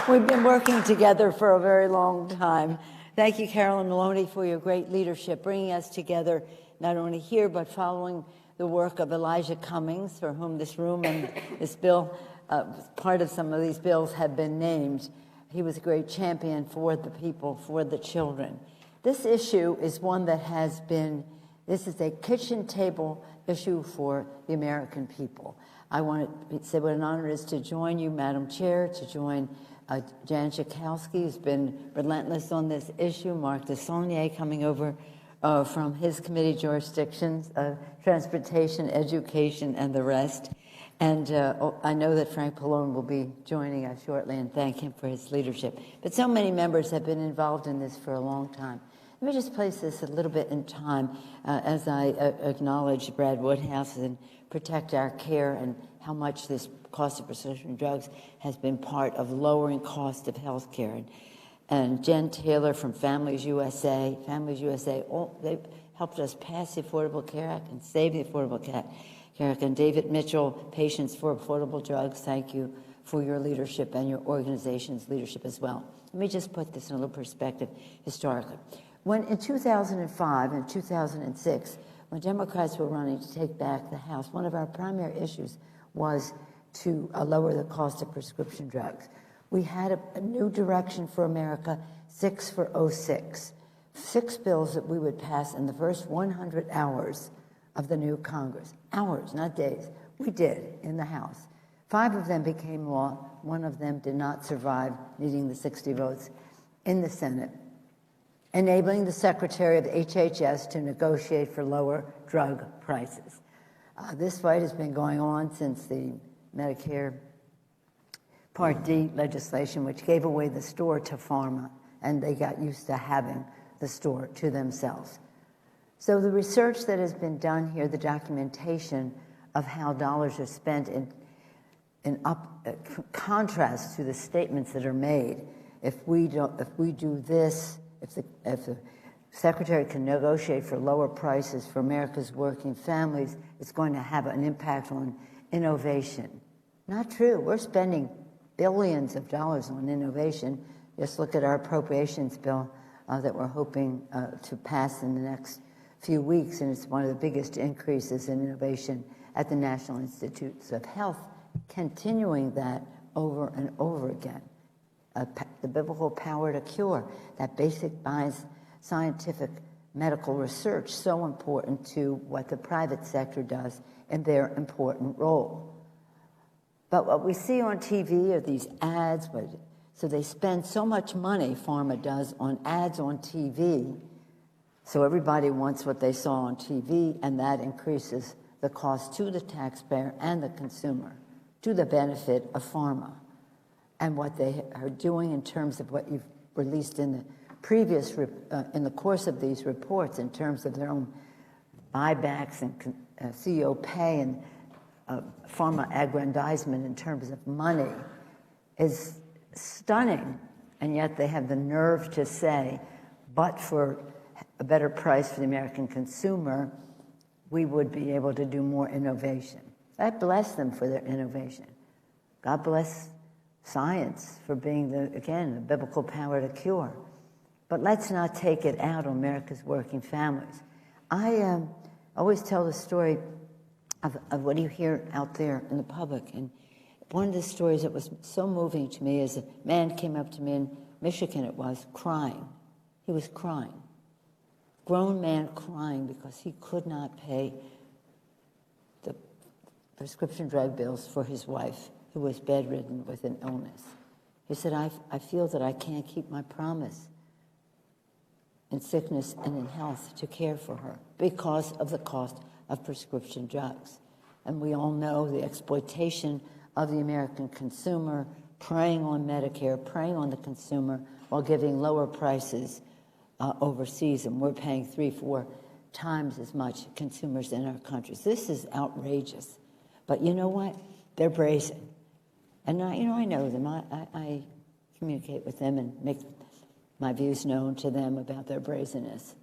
We've been working together for a very long time. Thank you, Carolyn Maloney, for your great leadership, bringing us together not only here, but following the work of Elijah Cummings, for whom this room and this bill, part of some of these bills have been named. He was a great champion for the people, for the children. This issue is one that has been, this is a kitchen table issue for the American people. I want to say what an honor it is to join you, Madam Chair, to join Jan Schakowsky, who's been relentless on this issue, Mark Desaulnier coming over from his committee jurisdictions, transportation, education, and the rest. And I know that Frank Pallone will be joining us shortly, and thank him for his leadership. But so many members have been involved in this for a long time. Let me just place this a little bit in time as I acknowledge Brad Woodhouse and Protect Our Care and how much this cost of prescription drugs has been part of lowering cost of health care. And Jen Taylor from Families USA, they helped us pass the Affordable Care Act and save the Affordable Care Act. And David Mitchell, Patients for Affordable Drugs, thank you for your leadership and your organization's leadership as well. Let me just put this in a little perspective historically. When in 2005 and 2006, when Democrats were running to take back the House, one of our primary issues was to lower the cost of prescription drugs. We had a new direction for America, 6 for 06. 6 bills that we would pass in the first 100 hours of the new Congress. Hours, not days. We did in the House. 5 of them became law. 1 of them did not survive, needing the 60 votes in the Senate, enabling the Secretary of HHS to negotiate for lower drug prices. This fight has been going on since the Medicare Part D legislation, which gave away the store to Pharma, and they got used to having the store to themselves. So the research that has been done here, the documentation of how dollars are spent in contrast to the statements that are made, if we do this, if the Secretary can negotiate for lower prices for America's working families, it's going to have an impact on innovation. Not true. We're spending billions of dollars on innovation. Just look at our appropriations bill that we're hoping to pass in the next few weeks, and it's one of the biggest increases in innovation at the National Institutes of Health, continuing that over and over again. The biblical power to cure, that basic scientific medical research, so important to what the private sector does in their important role. But what we see on TV are these ads, so they spend so much money, Pharma does, on ads on TV, so everybody wants what they saw on TV, and that increases the cost to the taxpayer and the consumer, to the benefit of Pharma. And what they are doing in terms of what you've released in the previous, in the course of these reports, in terms of their own buybacks and CEO pay and Pharma aggrandizement in terms of money, is stunning. And yet they have the nerve to say, but for a better price for the American consumer, we would be able to do more innovation. I bless them for their innovation. God bless science for being, the biblical power to cure. But let's not take it out on America's working families. I always tell the story of what you hear out there in the public. And one of the stories that was so moving to me is a man came up to me in Michigan, it was, crying. He was crying. Grown man crying because he could not pay the prescription drug bills for his wife, who was bedridden with an illness. He said, I feel that I can't keep my promise in sickness and in health to care for her because of the cost of prescription drugs. And we all know the exploitation of the American consumer, preying on Medicare, preying on the consumer while giving lower prices overseas. And we're paying 3-4 times as much consumers in our countries. This is outrageous. But you know what? They're brazen. And I know them. I communicate with them and make my views known to them about their brazenness.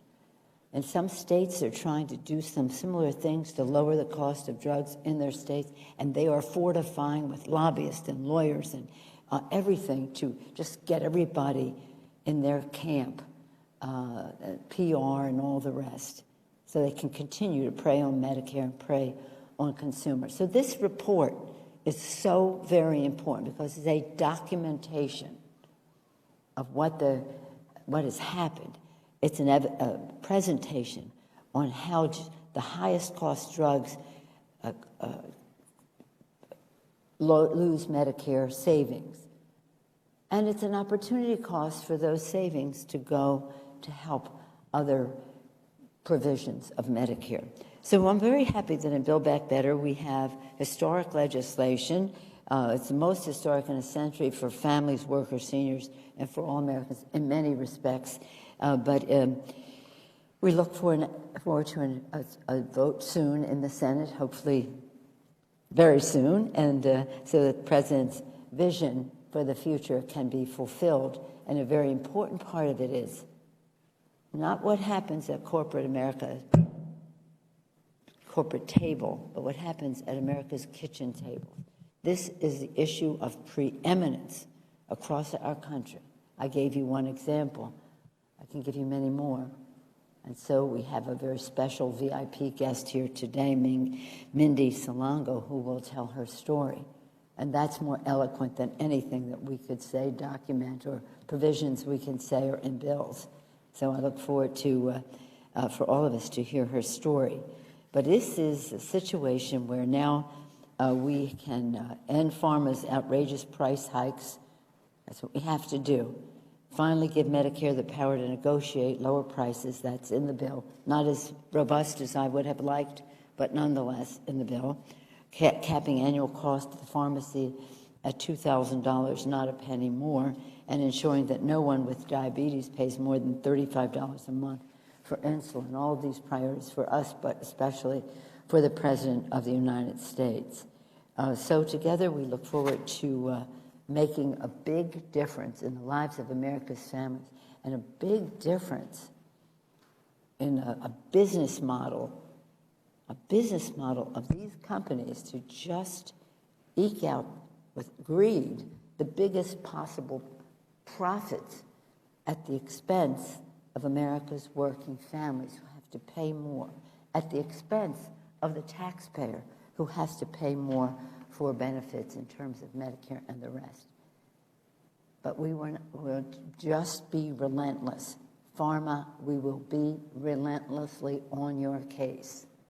In some states, they're trying to do some similar things to lower the cost of drugs in their states, and they are fortifying with lobbyists and lawyers and everything to just get everybody in their camp, PR and all the rest, so they can continue to prey on Medicare and prey on consumers. So this report is so very important because it's a documentation of what has happened. It's a presentation on how the highest cost drugs lose Medicare savings. And it's an opportunity cost for those savings to go to help other provisions of Medicare. So I'm very happy that in Build Back Better we have historic legislation. It's the most historic in a century for families, workers, seniors, and for all Americans in many respects. But we look forward to a vote soon in the Senate, hopefully very soon, and so that the President's vision for the future can be fulfilled. And a very important part of it is not what happens at corporate America, corporate table, but what happens at America's kitchen table. This is the issue of preeminence across our country. I gave you one example. I can give you many more. And so we have a very special VIP guest here today, Mindy Salongo, who will tell her story. And that's more eloquent than anything that we could say, document, or provisions we can say are in bills. So I look forward to, for all of us to hear her story. But this is a situation where now we can end Pharma's outrageous price hikes. That's what we have to do. Finally give Medicare the power to negotiate lower prices. That's in the bill. Not as robust as I would have liked, but nonetheless in the bill. Capping annual cost of the pharmacy at $2,000, not a penny more, and ensuring that no one with diabetes pays more than $35 a month for insulin. All of these priorities for us, but especially for the President of the United States. So together we look forward to making a big difference in the lives of America's families and a big difference in a business model of these companies to just eke out with greed the biggest possible profits at the expense of America's working families who have to pay more, at the expense of the taxpayer who has to pay more for benefits in terms of Medicare and the rest. But we will just be relentless. Pharma, we will be relentlessly on your case.